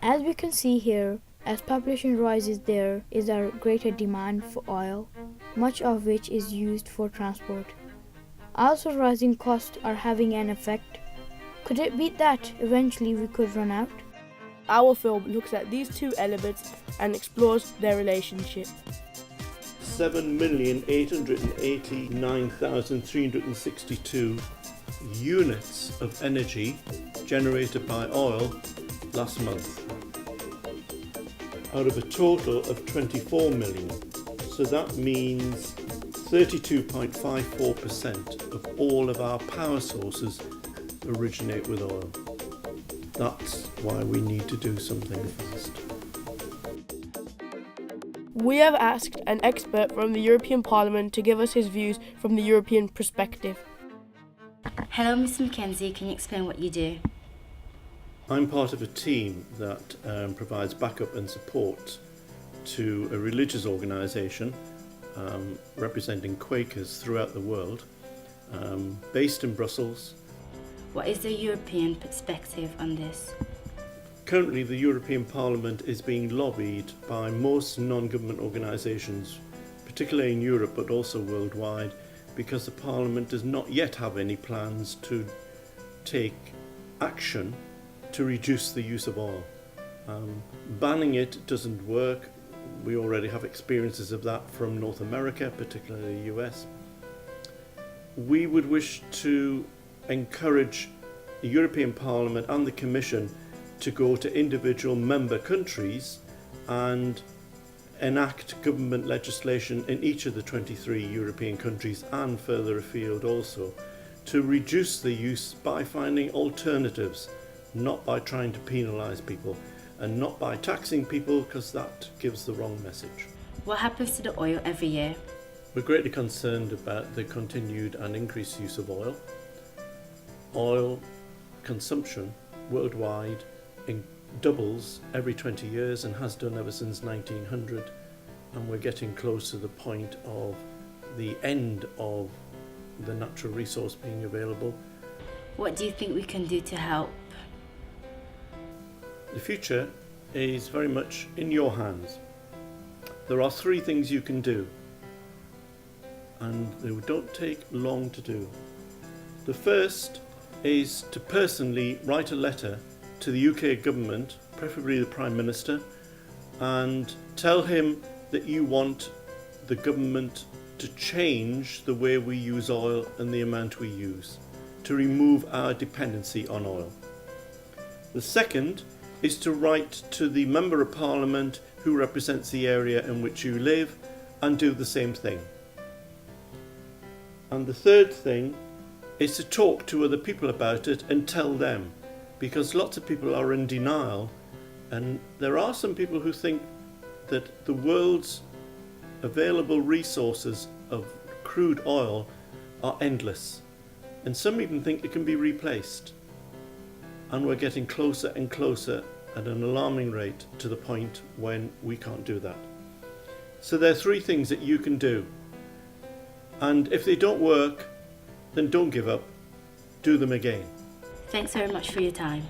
As we can see here, as population rises there is a greater demand for oil, much of which is used for transport. Also rising costs are having an effect. Could it be that eventually we could run out? Our film looks at these two elements and explores their relationship. 7,889,362 units of energy generated by oil last month, out of a total of 24 million. So that means 32.54% of all of our power sources originate with oil. That's why we need to do something fast. We have asked an expert from the European Parliament to give us his views from the European perspective. Hello, Mr. Mackenzie. Can you explain what you do? I'm part of a team that provides backup and support to a religious organisation representing Quakers throughout the world, based in Brussels. What is the European perspective on this? Currently, the European Parliament is being lobbied by most non-government organisations, particularly in Europe but also worldwide, because the Parliament does not yet have any plans to take action to reduce the use of oil. Banning it doesn't work. We already have experiences of that from North America, particularly the US. We would wish to encourage the European Parliament and the Commission to go to individual member countries and enact government legislation in each of the 23 European countries and further afield also to reduce the use by finding alternatives, not by trying to penalise people and not by taxing people, because that gives the wrong message. What happens to the oil every year? We're greatly concerned about the continued and increased use of oil. Oil consumption worldwide doubles every 20 years and has done ever since 1900, and we're getting close to the point of the end of the natural resource being available. What do you think we can do to help? The future is very much in your hands. There are 3 things you can do, and they don't take long to do. The first is to personally write a letter to the UK government, preferably the Prime Minister, and tell him that you want the government to change the way we use oil and the amount we use, to remove our dependency on oil. The second is to write to the Member of Parliament who represents the area in which you live and do the same thing. And the third thing is to talk to other people about it and tell them, because lots of people are in denial, and there are some people who think that the world's available resources of crude oil are endless, and some even think it can be replaced. And we're getting closer and closer at an alarming rate to the point when we can't do that. So there are 3 things that you can do, and if they don't work, then don't give up, do them again. Thanks very much for your time.